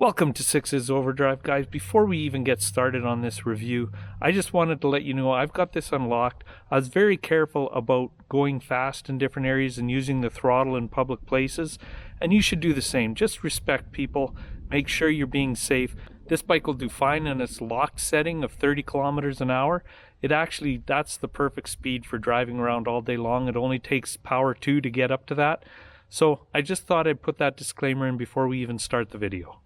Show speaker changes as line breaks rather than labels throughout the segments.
Welcome to Six's Overdrive, guys. Before we even get started on this review, I just wanted to let you know I've got this unlocked. I was very careful about going fast in different areas and using the throttle in public places, and you should do the same. Just respect people, make sure you're being safe. This bike will do fine in its locked setting of 30 kilometers an hour. That's the perfect speed for driving around all day long. It only takes power 2 to get up to that. So I just thought I'd put that disclaimer in before we even start the video.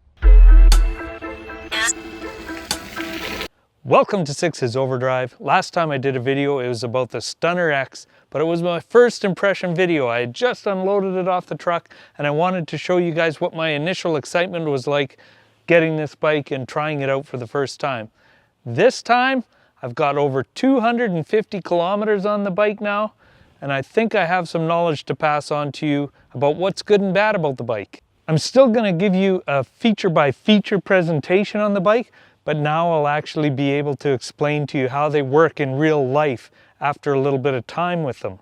Welcome to Six's Overdrive. Last time I did a video, it was about the Stunner X, but it was my first impression video. I had just unloaded it off the truck and I wanted to show you guys what my initial excitement was like getting this bike and trying it out for the first time. This time, I've got over 250 kilometers on the bike now, and I think I have some knowledge to pass on to you about what's good and bad about the bike. I'm still going to give you a feature-by-feature presentation on the bike, but now I'll actually be able to explain to you how they work in real life after a little bit of time with them.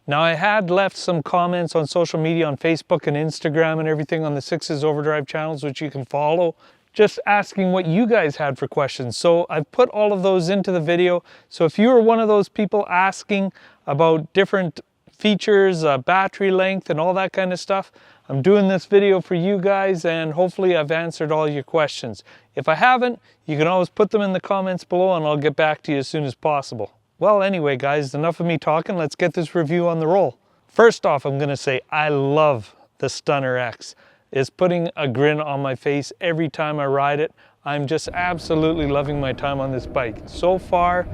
Now, I had left some comments on social media, on Facebook and Instagram and everything on the Six's Overdrive channels, which you can follow, just asking what you guys had for questions. So I've put all of those into the video. So if you are one of those people asking about different features, battery length and all that kind of stuff, I'm doing this video for you guys, and hopefully I've answered all your questions. If I haven't, you can always put them in the comments below and I'll get back to you as soon as possible. Well, anyway guys, enough of me talking. Let's get this review on the roll. First off, I'm gonna say I love the Stunner X. It's putting a grin on my face every time I ride it. I'm just absolutely loving my time on this bike. So far,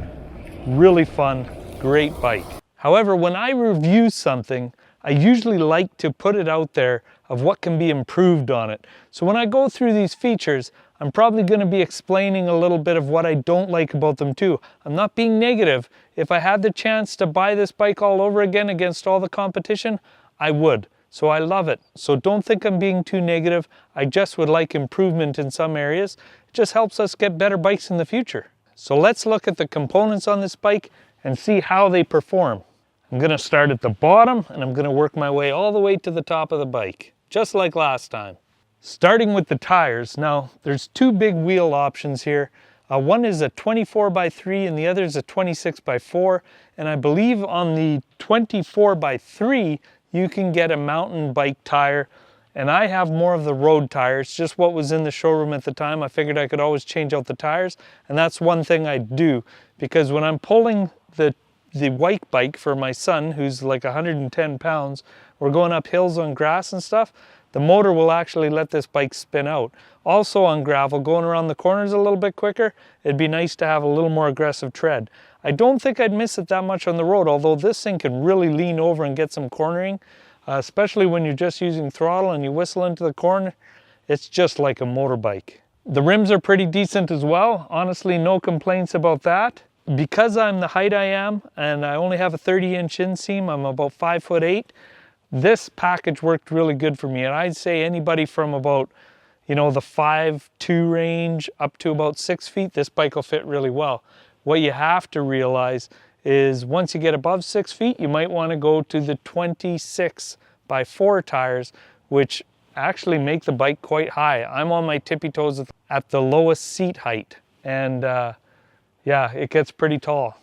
really fun, great bike. However, when I review something, I usually like to put it out there of what can be improved on it. So when I go through these features, I'm probably going to be explaining a little bit of what I don't like about them too. I'm not being negative. If I had the chance to buy this bike all over again against all the competition, I would. So I love it. So don't think I'm being too negative. I just would like improvement in some areas. It just helps us get better bikes in the future. So let's look at the components on this bike and see how they perform. I'm going to start at the bottom and I'm going to work my way all the way to the top of the bike, just like last time. Starting with the tires. Now, there's two big wheel options here. One is a 24x3 and the other is a 26x4. And I believe on the 24x3, you can get a mountain bike tire. And I have more of the road tires, just what was in the showroom at the time. I figured I could always change out the tires. And that's one thing I do, because when I'm pulling the white bike for my son, who's like 110 pounds, we're going up hills on grass and stuff, the motor will actually let this bike spin out. Also on gravel, going around the corners a little bit quicker, it'd be nice to have a little more aggressive tread. I don't think I'd miss it that much on the road, although this thing can really lean over and get some cornering, especially when you're just using throttle and you whistle into the corner. It's just like a motorbike. The rims are pretty decent as well. Honestly, no complaints about that. Because I'm the height I am and I only have a 30-inch inseam, I'm about 5'8", this package worked really good for me. And I'd say anybody from about, the 5'2" range up to about 6 feet, this bike will fit really well. What you have to realize is once you get above 6 feet, you might want to go to the 26x4 tires, which actually make the bike quite high. I'm on my tippy toes at the lowest seat height, and yeah, it gets pretty tall.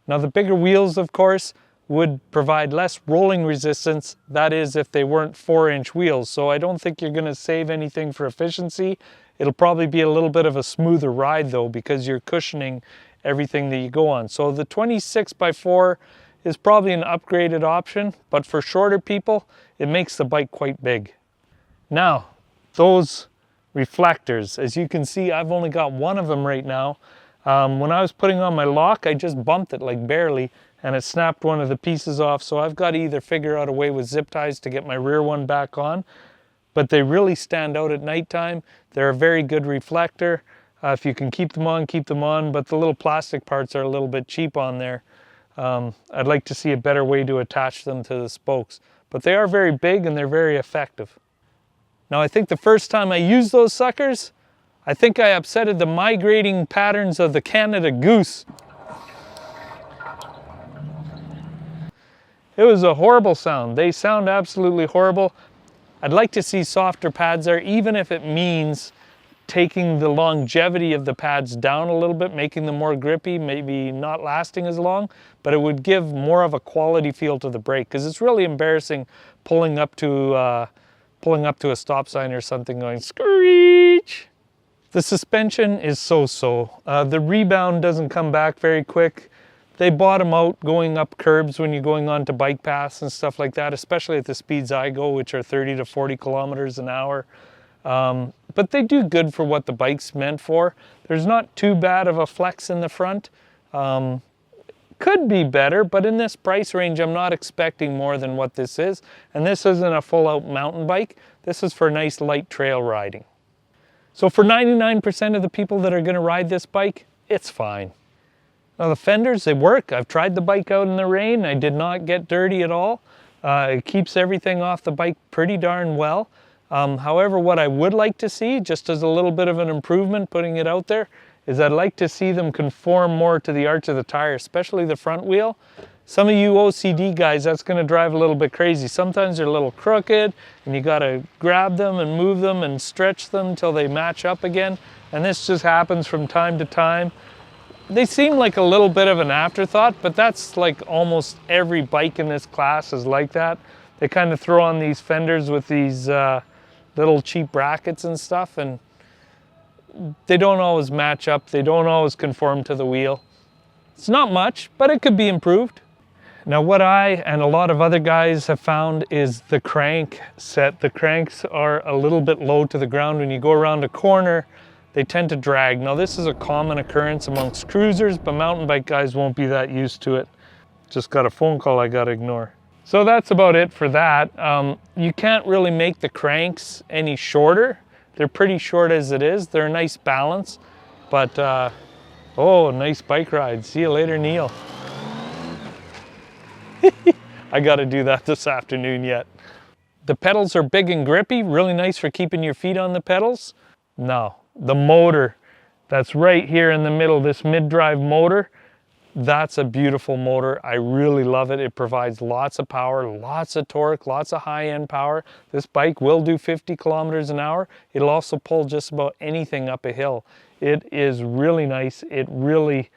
Now the bigger wheels, of course, would provide less rolling resistance. That is, if they weren't 4-inch wheels. So I don't think you're going to save anything for efficiency. It'll probably be a little bit of a smoother ride though, because you're cushioning everything that you go on. So the 26x4 is probably an upgraded option, but for shorter people, it makes the bike quite big. Now, those reflectors, as you can see, I've only got one of them right now. When I was putting on my lock, I just bumped it like barely and it snapped one of the pieces off. So I've got to either figure out a way with zip ties to get my rear one back on, but they really stand out at nighttime. They're a very good reflector. If you can keep them on, but the little plastic parts are a little bit cheap on there. I'd like to see a better way to attach them to the spokes, but they are very big and they're very effective. Now I think the first time I used those suckers, I think I upsetted the migrating patterns of the Canada goose. It was a horrible sound. They sound absolutely horrible. I'd like to see softer pads there, even if it means taking the longevity of the pads down a little bit, making them more grippy, maybe not lasting as long, but it would give more of a quality feel to the brake, because it's really embarrassing pulling up to a stop sign or something going screech. The suspension is so-so. The rebound doesn't come back very quick. They bottom out going up curbs when you're going onto bike paths and stuff like that, especially at the speeds I go, which are 30 to 40 kilometers an hour. But they do good for what the bike's meant for. There's not too bad of a flex in the front. Could be better, but in this price range, I'm not expecting more than what this is. And this isn't a full-out mountain bike. This is for nice light trail riding. So for 99% of the people that are going to ride this bike, it's fine. Now the fenders, they work. I've tried the bike out in the rain. I did not get dirty at all. It keeps everything off the bike pretty darn well. However, what I would like to see, just as a little bit of an improvement, putting it out there, is I'd like to see them conform more to the arch of the tire, especially the front wheel. Some of you OCD guys, that's going to drive a little bit crazy. Sometimes they're a little crooked, and you got to grab them and move them and stretch them until they match up again. And this just happens from time to time. They seem like a little bit of an afterthought, but that's like almost every bike in this class is like that. They kind of throw on these fenders with these little cheap brackets and stuff, and they don't always match up. They don't always conform to the wheel. It's not much, but it could be improved. Now what I and a lot of other guys have found is the crank set. The cranks are a little bit low to the ground. When you go around a corner, they tend to drag. Now this is a common occurrence amongst cruisers, but mountain bike guys won't be that used to it. Just got a phone call I gotta ignore. So that's about it for that. You can't really make the cranks any shorter. They're pretty short as it is. They're a nice balance, but oh, nice bike ride. See you later, Neil. I gotta do that this afternoon yet. The pedals are big and grippy, really nice for keeping your feet on the pedals. Now, the motor that's right here in the middle, this mid-drive motor, that's a beautiful motor. I really love it. It provides lots of power, lots of torque, lots of high-end power. This bike will do 50 kilometers an hour. It'll also pull just about anything up a hill. It is really nice. It really,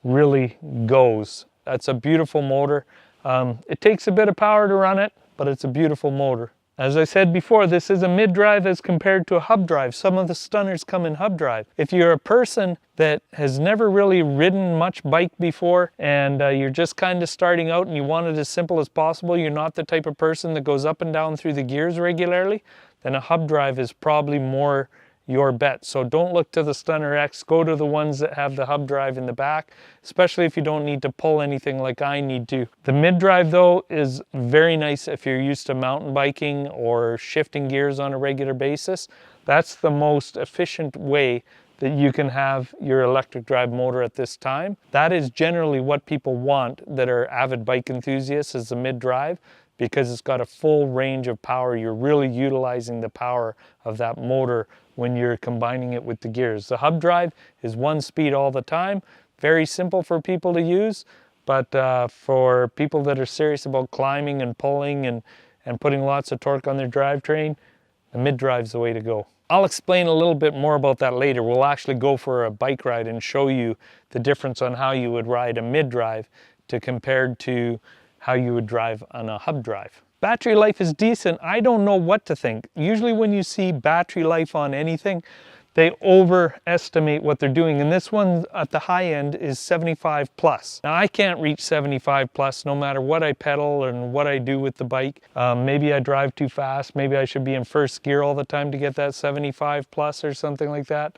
really goes. That's a beautiful motor. It takes a bit of power to run it, but it's a beautiful motor. As I said before, this is a mid-drive as compared to a hub drive. Some of the Stunners come in hub drive. If you're a person that has never really ridden much bike before and you're just kind of starting out and you want it as simple as possible, you're not the type of person that goes up and down through the gears regularly, then a hub drive is probably more your bet. So don't look to the Stunner X, go to the ones that have the hub drive in the back, especially if you don't need to pull anything like I need to. The mid-drive though is very nice if you're used to mountain biking or shifting gears on a regular basis. That's the most efficient way that you can have your electric drive motor at this time. That is generally what people want that are avid bike enthusiasts, is the mid-drive, because it's got a full range of power. You're really utilizing the power of that motor when you're combining it with the gears. The hub drive is one speed all the time, very simple for people to use, but for people that are serious about climbing and pulling and putting lots of torque on their drivetrain, the mid-drive is the way to go. I'll explain a little bit more about that later. We'll actually go for a bike ride and show you the difference on how you would ride a mid-drive compared to how you would drive on a hub drive. Battery life is decent. I don't know what to think. Usually when you see battery life on anything, they overestimate what they're doing. And this one at the high end is 75 plus. Now I can't reach 75 plus no matter what I pedal and what I do with the bike. Maybe I drive too fast. Maybe I should be in first gear all the time to get that 75 plus or something like that.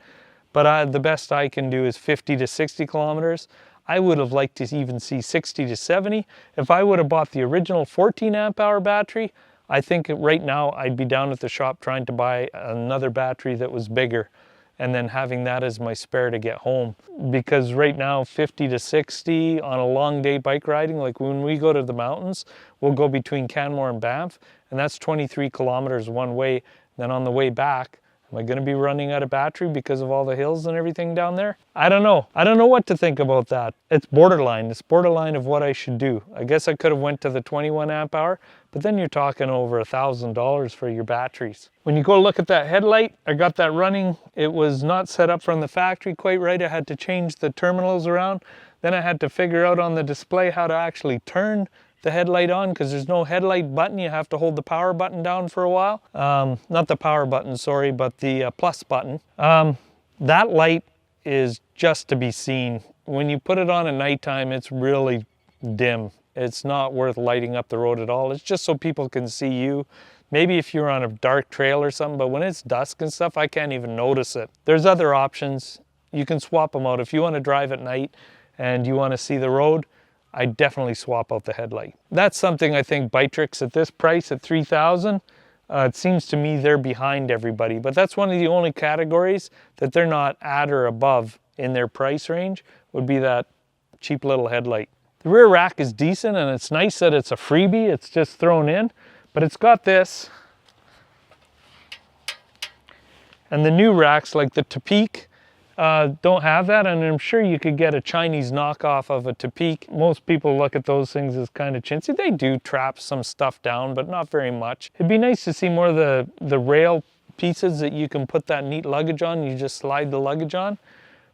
But the best I can do is 50 to 60 kilometers. I would have liked to even see 60 to 70. If I would have bought the original 14 amp hour battery, I think right now I'd be down at the shop trying to buy another battery that was bigger and then having that as my spare to get home. Because right now 50 to 60 on a long day bike riding, like when we go to the mountains, we'll go between Canmore and Banff, and that's 23 kilometers one way. Then on the way back, am I going to be running out of battery because of all the hills and everything down there? I don't know. I don't know what to think about that. It's borderline. It's borderline of what I should do. I guess I could have went to the 21 amp hour, but then you're talking over $1,000 for your batteries. When you go look at that headlight, I got that running. It was not set up from the factory quite right. I had to change the terminals around. Then I had to figure out on the display how to actually turn the headlight on, because there's no headlight button. You have to hold the power button down for a while. Not the power button, sorry, but the plus button. That light is just to be seen. When you put it on at nighttime, it's really dim. It's not worth lighting up the road at all. It's just so people can see you. Maybe if you're on a dark trail or something, but when it's dusk and stuff, I can't even notice it. There's other options. You can swap them out. If you want to drive at night and you want to see the road, I definitely swap out the headlight. That's something I think BikTrix at this price at $3,000, it seems to me they're behind everybody, but that's one of the only categories that they're not at or above in their price range, would be that cheap little headlight. The rear rack is decent, and it's nice that it's a freebie, it's just thrown in, but it's got this. And the new racks like the Topeak don't have that, and I'm sure you could get a Chinese knockoff of a Topeak. Most people look at those things as kind of chintzy. They do trap some stuff down, but not very much. It'd be nice to see more of the rail pieces that you can put that neat luggage on. You just slide the luggage on.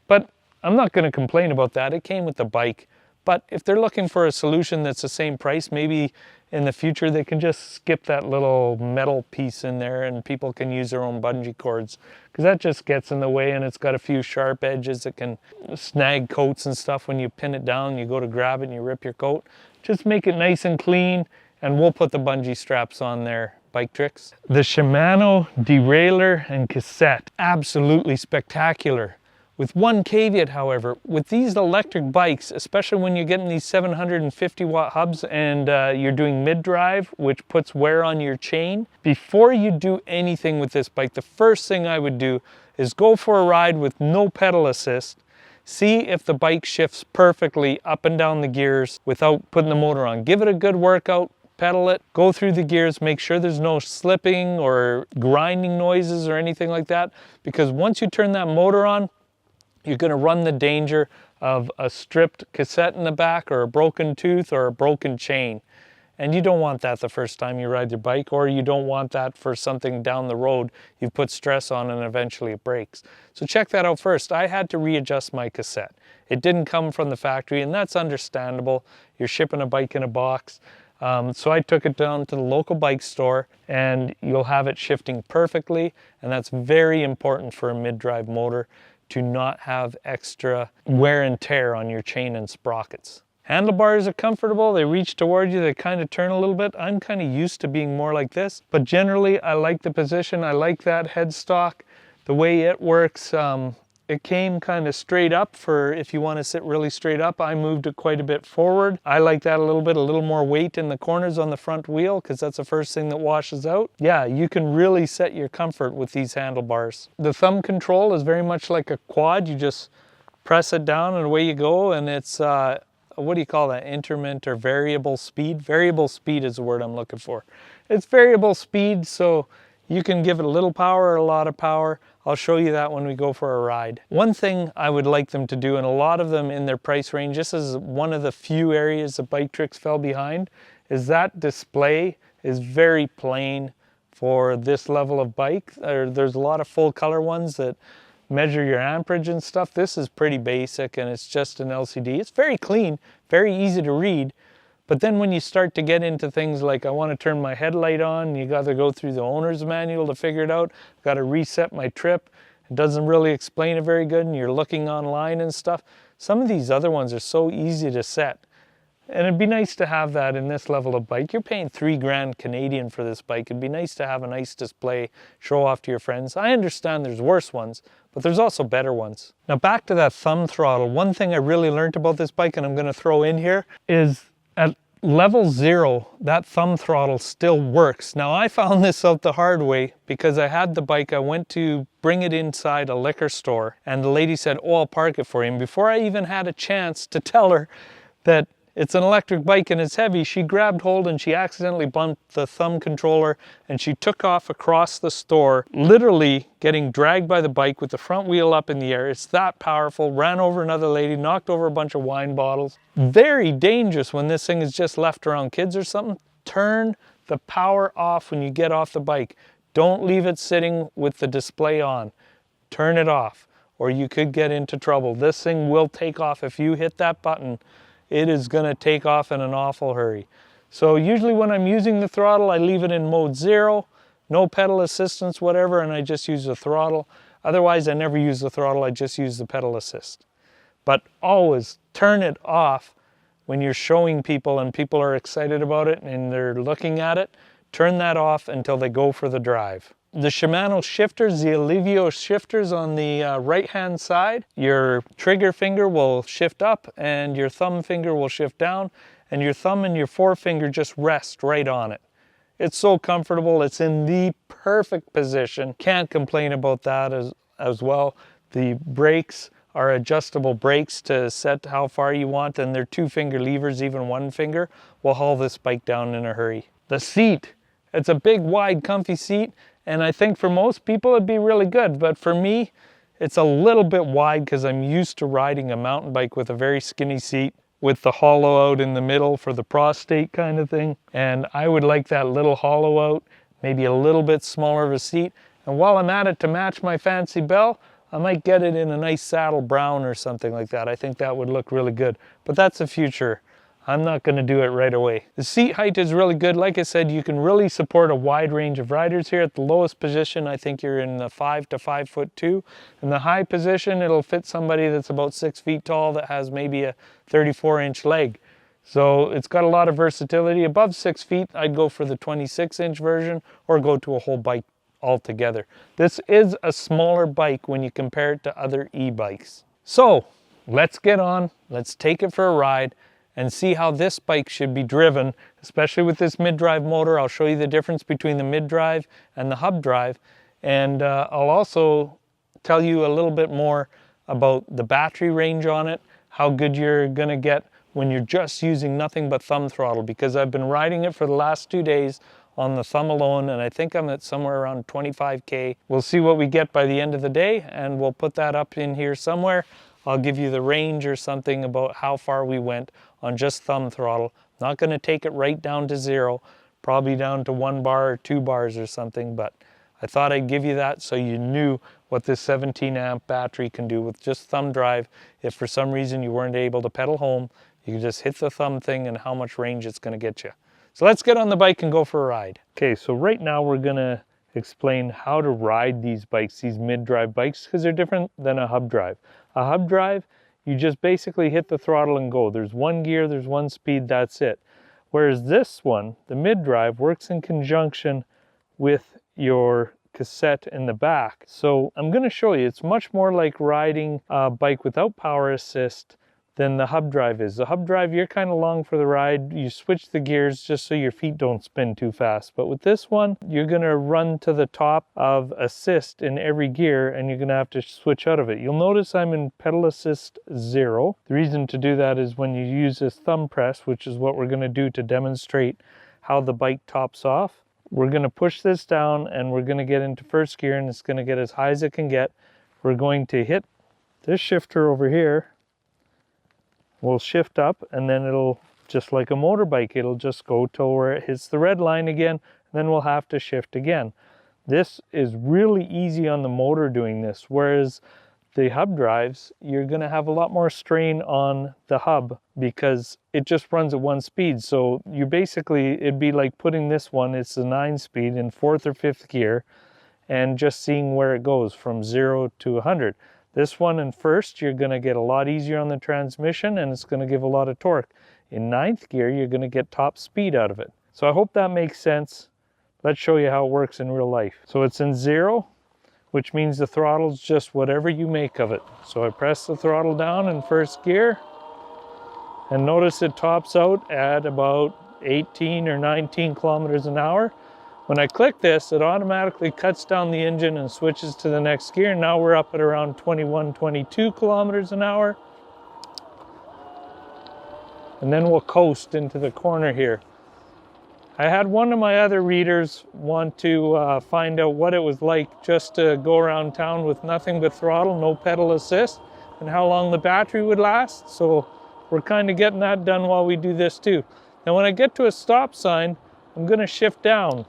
But I'm not going to complain about that. It came with the bike. But if they're looking for a solution that's the same price, maybe in the future they can just skip that little metal piece in there and people can use their own bungee cords, because that just gets in the way, and it's got a few sharp edges that can snag coats and stuff. When you pin it down, you go to grab it and you rip your coat. Just make it nice and clean, and we'll put the bungee straps on there. BikTrix. The Shimano derailleur and cassette, absolutely spectacular. With one caveat, however, with these electric bikes, especially when you're getting these 750 watt hubs and you're doing mid-drive, which puts wear on your chain, before you do anything with this bike, the first thing I would do is go for a ride with no pedal assist, see if the bike shifts perfectly up and down the gears without putting the motor on. Give it a good workout, pedal it, go through the gears, make sure there's no slipping or grinding noises or anything like that, because once you turn that motor on, you're going to run the danger of a stripped cassette in the back, or a broken tooth, or a broken chain. And you don't want that the first time you ride your bike, or you don't want that for something down the road you've put stress on and eventually it breaks. So check that out first. I had to readjust my cassette. It didn't come from the factory, and that's understandable. You're shipping a bike in a box. So I took it down to the local bike store, and you'll have it shifting perfectly, and that's very important for a mid-drive motor, to not have extra wear and tear on your chain and sprockets. Handlebars are comfortable, they reach toward you, they kind of turn a little bit. I'm kind of used to being more like this, but generally I like the position, I like that headstock, the way it works. It came kind of straight up for if you want to sit really straight up. I moved it quite a bit forward. I like that a little more weight in the corners on the front wheel, because that's the first thing that washes out. Yeah, you can really set your comfort with these handlebars. The thumb control is very much like a quad. You just press it down and away you go, and it's, what do you call that, intermittent or variable speed? Variable speed is the word I'm looking for. It's variable speed, so you can give it a little power or a lot of power. I'll show you that when we go for a ride. One thing I would like them to do, and a lot of them in their price range, this is one of the few areas that BikTrix fell behind, is that display is very plain for this level of bike. There's a lot of full color ones that measure your amperage and stuff. This is pretty basic, and it's just an LCD. It's very clean, very easy to read. But then when you start to get into things like, I want to turn my headlight on, you got to go through the owner's manual to figure it out. Got to reset my trip. It doesn't really explain it very good, and you're looking online and stuff. Some of these other ones are so easy to set. And it'd be nice to have that in this level of bike. You're paying $3,000 Canadian for this bike. It'd be nice to have a nice display, show off to your friends. I understand there's worse ones, but there's also better ones. Now back to that thumb throttle. One thing I really learned about this bike, and I'm going to throw in here, is at level 0, that thumb throttle still works. Now I found this out the hard way, because I had the bike, I went to bring it inside a liquor store, and the lady said, oh, I'll park it for you. And before I even had a chance to tell her that it's an electric bike and it's heavy, she grabbed hold and she accidentally bumped the thumb controller, and she took off across the store, literally getting dragged by the bike with the front wheel up in the air. It's that powerful. Ran over another lady, knocked over a bunch of wine bottles. Very dangerous when this thing is just left around kids or something. Turn the power off when you get off the bike. Don't leave it sitting with the display on. Turn it off, or you could get into trouble. This thing will take off. If you hit that button, it is gonna take off in an awful hurry. So usually when I'm using the throttle, I leave it in mode 0, no pedal assistance, whatever, and I just use the throttle. Otherwise, I never use the throttle, I just use the pedal assist. But always turn it off when you're showing people and people are excited about it and they're looking at it. Turn that off until they go for the drive. The Shimano shifters, the Alivio shifters on the right-hand side, your trigger finger will shift up and your thumb finger will shift down, and your thumb and your forefinger just rest right on it. It's so comfortable. It's in the perfect position. Can't complain about that as well. The brakes are adjustable brakes to set how far you want, and they're 2-finger levers. Even 1 finger will haul this bike down in a hurry. The seat, it's a big, wide, comfy seat, and I think for most people it'd be really good, but for me, it's a little bit wide because I'm used to riding a mountain bike with a very skinny seat with the hollow out in the middle for the prostate kind of thing. And I would like that little hollow out, maybe a little bit smaller of a seat. And while I'm at it, to match my fancy bell, I might get it in a nice saddle brown or something like that. I think that would look really good, but that's the future. I'm not gonna do it right away. The seat height is really good. Like I said, you can really support a wide range of riders here. At the lowest position, I think you're in the 5 to 5'2". In the high position, it'll fit somebody that's about 6 feet tall that has maybe a 34-inch leg. So it's got a lot of versatility. Above 6 feet, I'd go for the 26-inch version or go to a whole bike altogether. This is a smaller bike when you compare it to other e-bikes. So let's get on, let's take it for a ride and see how this bike should be driven, especially with this mid-drive motor. I'll show you the difference between the mid-drive and the hub drive. And I'll also tell you a little bit more about the battery range on it, how good you're gonna get when you're just using nothing but thumb throttle, because I've been riding it for the last 2 days on the thumb alone, and I think I'm at somewhere around 25K. We'll see what we get by the end of the day, and we'll put that up in here somewhere. I'll give you the range or something about how far we went on just thumb throttle. Not gonna take it right down to 0, probably down to 1 bar or 2 bars or something, but I thought I'd give you that so you knew what this 17 amp battery can do with just thumb drive. If for some reason you weren't able to pedal home, you can just hit the thumb thing and how much range it's gonna get you. So let's get on the bike and go for a ride. Okay, so right now we're gonna explain how to ride these bikes, these mid-drive bikes, because they're different than a hub drive. A hub drive, you just basically hit the throttle and go. There's 1 gear, there's 1 speed, that's it. Whereas this one, the mid-drive, works in conjunction with your cassette in the back. So I'm going to show you, it's much more like riding a bike without power assist than the hub drive is. The hub drive, you're kind of along for the ride. You switch the gears just so your feet don't spin too fast. But with this one, you're going to run to the top of assist in every gear and you're going to have to switch out of it. You'll notice I'm in pedal assist 0. The reason to do that is when you use this thumb press, which is what we're going to do to demonstrate how the bike tops off. We're going to push this down and we're going to get into first gear and it's going to get as high as it can get. We're going to hit this shifter over here. We'll shift up and then it'll, just like a motorbike, it'll just go till where it hits the red line again, and then we'll have to shift again. This is really easy on the motor doing this, whereas the hub drives, you're going to have a lot more strain on the hub because it just runs at 1 speed. So you basically, it'd be like putting this one, it's a 9-speed in 4th or 5th gear, and just seeing where it goes from 0 to 100. This one in first, you're going to get a lot easier on the transmission and it's going to give a lot of torque. In 9th gear, you're going to get top speed out of it. So I hope that makes sense. Let's show you how it works in real life. So it's in 0, which means the throttle's just whatever you make of it. So I press the throttle down in first gear and notice it tops out at about 18 or 19 kilometers an hour. When I click this, it automatically cuts down the engine and switches to the next gear. Now we're up at around 21, 22 kilometers an hour. And then we'll coast into the corner here. I had one of my other readers want to find out what it was like just to go around town with nothing but throttle, no pedal assist, and how long the battery would last. So we're kind of getting that done while we do this too. Now when I get to a stop sign, I'm going to shift down.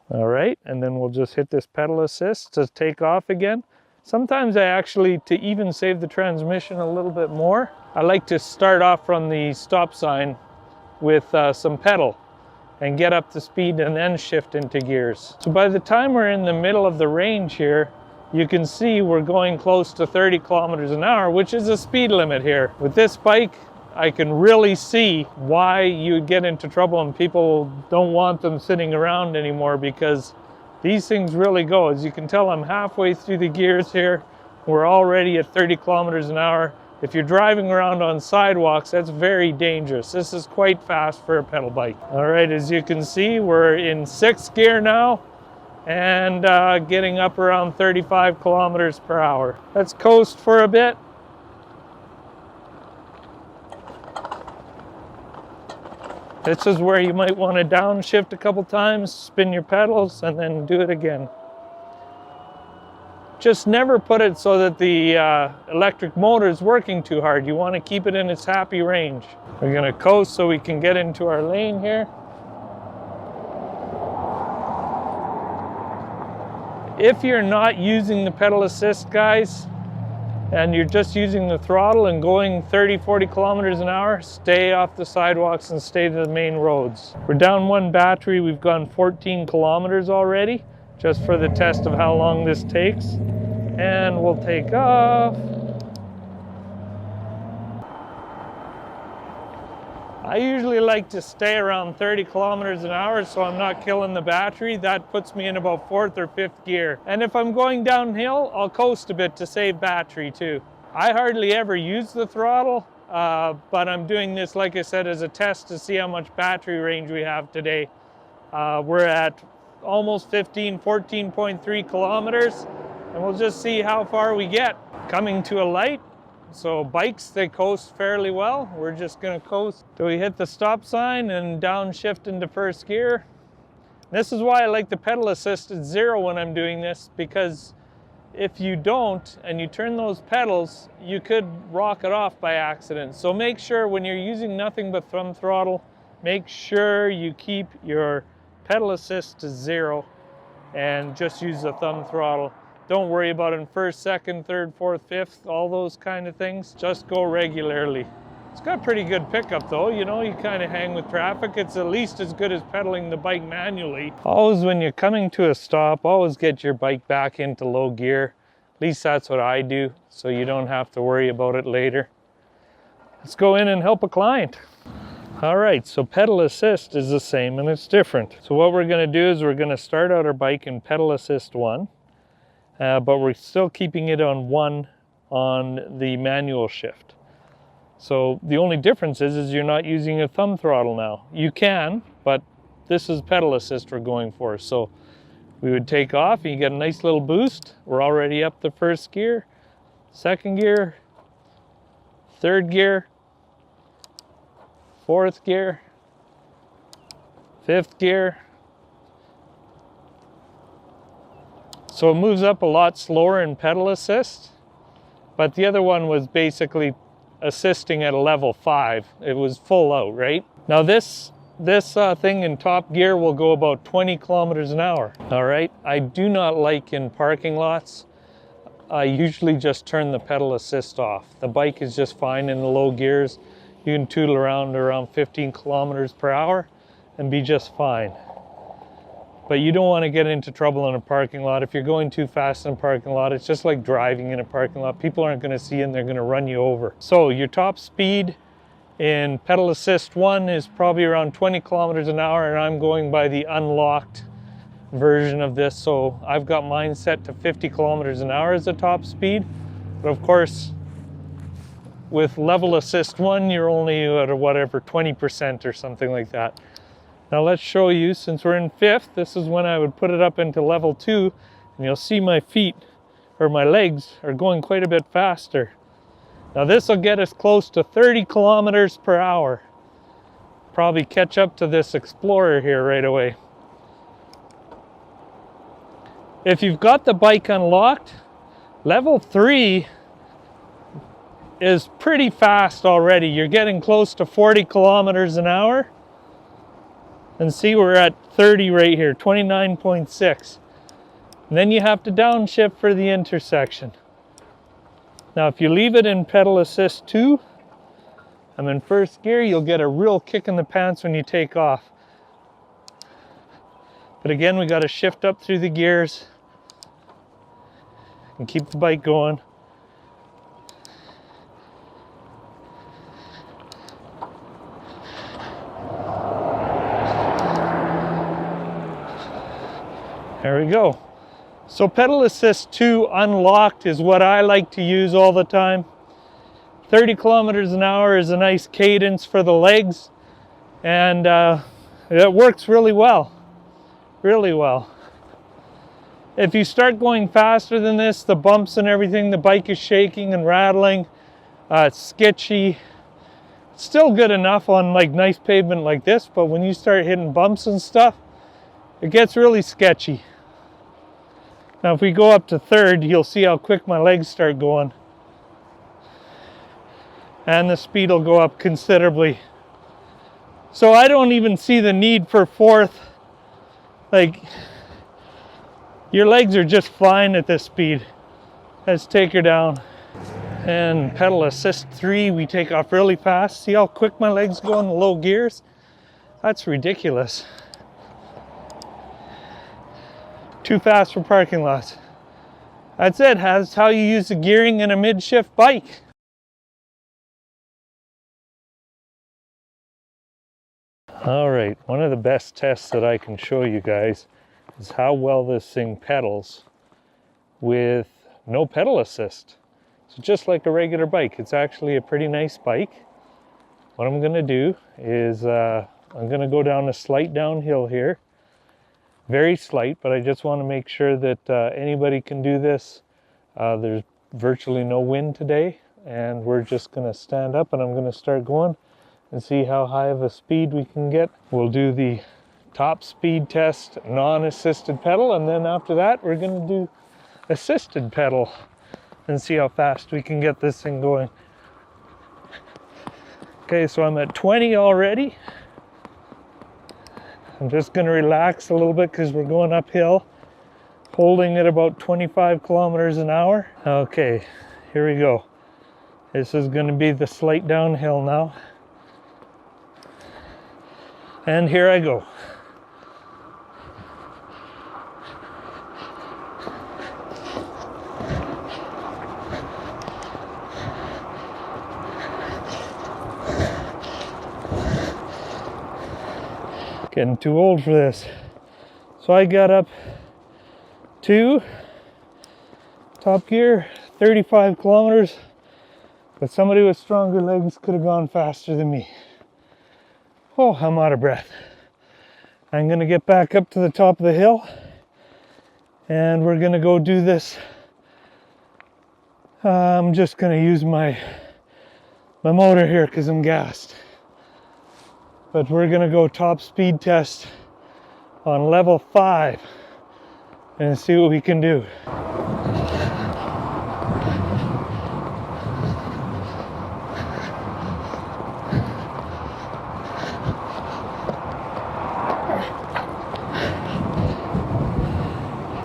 All right, and then we'll just hit this pedal assist to take off again. Sometimes I actually, to even save the transmission a little bit more, I like to start off from the stop sign with some pedal and get up to speed and then shift into gears. So by the time we're in the middle of the range here, you can see we're going close to 30 kilometers an hour, which is a speed limit here. With this bike, I can really see why you get into trouble and people don't want them sitting around anymore, because these things really go. As you can tell, I'm halfway through the gears here. We're already at 30 kilometers an hour. If you're driving around on sidewalks, that's very dangerous. This is quite fast for a pedal bike. All right, as you can see, we're in 6th gear now and getting up around 35 kilometers per hour. Let's coast for a bit. This is where you might want to downshift a couple times, spin your pedals, and then do it again. Just never put it so that the electric motor is working too hard. You want to keep it in its happy range. We're going to coast so we can get into our lane here. If you're not using the pedal assist, guys, and you're just using the throttle and going 30-40 kilometers an hour, stay off the sidewalks and stay to the main roads. We're down 1 battery. We've gone 14 kilometers already, just for the test of how long this takes. And we'll take off. I usually like to stay around 30 kilometers an hour so I'm not killing the battery. That puts me in about 4th or 5th gear. And if I'm going downhill, I'll coast a bit to save battery too. I hardly ever use the throttle, but I'm doing this, like I said, as a test to see how much battery range we have today. We're at almost 14.3 kilometers, and we'll just see how far we get. Coming to a light. So bikes, they coast fairly well. We're just gonna coast till we hit the stop sign and downshift into 1st gear. This is why I like the pedal assist at 0 when I'm doing this, because if you don't and you turn those pedals, you could rock it off by accident. So make sure when you're using nothing but thumb throttle, make sure you keep your pedal assist to 0 and just use the thumb throttle. Don't worry about it in 1st, 2nd, 3rd, 4th, 5th, all those kind of things. Just go regularly. It's got pretty good pickup though, you know, you kind of hang with traffic. It's at least as good as pedaling the bike manually. Always when you're coming to a stop, always get your bike back into low gear. At least that's what I do, so you don't have to worry about it later. Let's go in and help a client. All right, so pedal assist is the same and it's different. So what we're gonna do is we're gonna start out our bike in pedal assist 1. But we're still keeping it on 1 on the manual shift. So the only difference is you're not using a thumb throttle now. You can, but this is pedal assist we're going for. So we would take off and you get a nice little boost. We're already up the 1st gear, 2nd gear, 3rd gear, 4th gear, 5th gear. So it moves up a lot slower in pedal assist, but the other one was basically assisting at a level 5. It was full out, right? Now this thing in top gear will go about 20 kilometers an hour. All right, I do not like in parking lots. I usually just turn the pedal assist off. The bike is just fine in the low gears. You can tootle around 15 kilometers per hour and be just fine. But you don't want to get into trouble in a parking lot. If you're going too fast in a parking lot, it's just like driving in a parking lot. People aren't going to see you and they're going to run you over. So your top speed in pedal assist 1 is probably around 20 kilometers an hour, and I'm going by the unlocked version of this. So I've got mine set to 50 kilometers an hour as the top speed. But of course, with level assist 1, you're only at whatever, 20% or something like that. Now let's show you, since we're in 5th, this is when I would put it up into level 2, and you'll see my feet, or my legs, are going quite a bit faster. Now this will get us close to 30 kilometers per hour. Probably catch up to this Explorer here right away. If you've got the bike unlocked, level 3 is pretty fast already. You're getting close to 40 kilometers an hour. And see, we're at 30 right here, 29.6. And then you have to downshift for the intersection. Now, if you leave it in pedal assist 2, I'm in first gear, you'll get a real kick in the pants when you take off. But again, we got to shift up through the gears and keep the bike going. There we go. So pedal assist 2 unlocked is what I like to use all the time. 30 kilometers an hour is a nice cadence for the legs, and it works really well. Really well. If you start going faster than this, the bumps and everything, the bike is shaking and rattling. It's sketchy. It's still good enough on like nice pavement like this, but when you start hitting bumps and stuff, it gets really sketchy. Now if we go up to third, you'll see how quick my legs start going. And the speed will go up considerably. So I don't even see the need for fourth. Like, your legs are just fine at this speed. Let's take her down. And pedal assist 3, we take off really fast. See how quick my legs go in the low gears? That's ridiculous. Too fast for parking lots. That's it. That's how you use the gearing in a mid-shift bike. All right, one of the best tests that I can show you guys is how well this thing pedals with no pedal assist. So just like a regular bike, it's actually a pretty nice bike. What I'm gonna do is I'm gonna go down a slight downhill here. Very slight, but I just wanna make sure that anybody can do this. There's virtually no wind today, and we're just gonna stand up and I'm gonna start going and see how high of a speed we can get. We'll do the top speed test, non-assisted pedal, and then after that we're gonna do assisted pedal and see how fast we can get this thing going. Okay, so I'm at 20 already. I'm just gonna relax a little bit because we're going uphill, holding at about 25 kilometers an hour. Okay, here we go. This is gonna be the slight downhill now. And here I go. Getting too old for this. So I got up to top gear, 35 kilometers, but somebody with stronger legs could have gone faster than me. Oh, I'm out of breath. I'm gonna get back up to the top of the hill and we're gonna go do this. I'm just gonna use my motor here because I'm gassed. But we're gonna go top speed test on level 5 and see what we can do.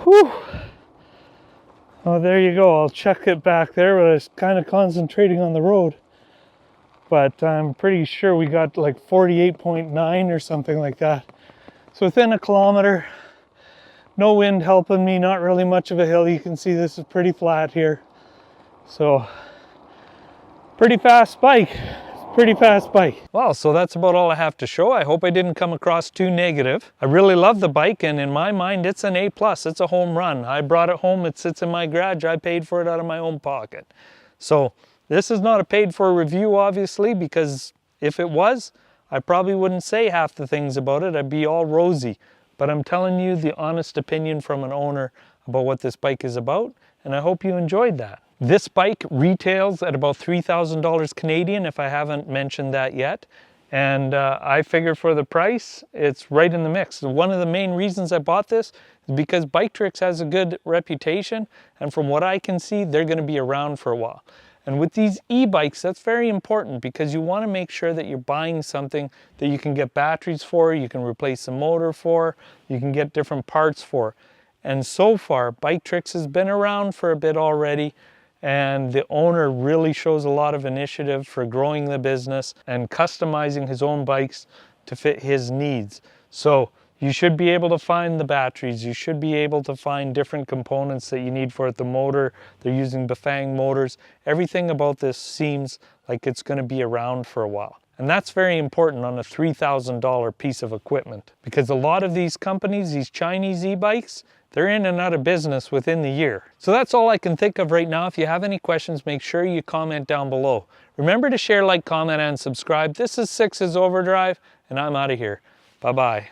Whew. Oh, there you go. I'll check it back there, but I was kind of concentrating on the road. But I'm pretty sure we got like 48.9 or something like that. So within a kilometer, no wind helping me, not really much of a hill. You can see this is pretty flat here. So, pretty fast bike. Pretty fast bike. Well, so that's about all I have to show. I hope I didn't come across too negative. I really love the bike, and in my mind, it's an A+. It's a home run. I brought it home. It sits in my garage. I paid for it out of my own pocket. So this is not a paid for review, obviously, because if it was, I probably wouldn't say half the things about it. I'd be all rosy. But I'm telling you the honest opinion from an owner about what this bike is about, and I hope you enjoyed that. This bike retails at about $3,000 Canadian, if I haven't mentioned that yet. And I figure for the price, it's right in the mix. One of the main reasons I bought this is because BikTrix has a good reputation, and from what I can see, they're gonna be around for a while. And with these e-bikes, that's very important because you want to make sure that you're buying something that you can get batteries for, you can replace the motor for, you can get different parts for. And so far, BikTrix has been around for a bit already, and the owner really shows a lot of initiative for growing the business and customizing his own bikes to fit his needs. So you should be able to find the batteries, you should be able to find different components that you need for it. The motor, they're using Bafang motors. Everything about this seems like it's going to be around for a while. And that's very important on a $3,000 piece of equipment, because a lot of these companies, these Chinese e-bikes, they're in and out of business within the year. So that's all I can think of right now. If you have any questions, make sure you comment down below. Remember to share, like, comment, and subscribe. This is Six's Overdrive, and I'm out of here. Bye-bye.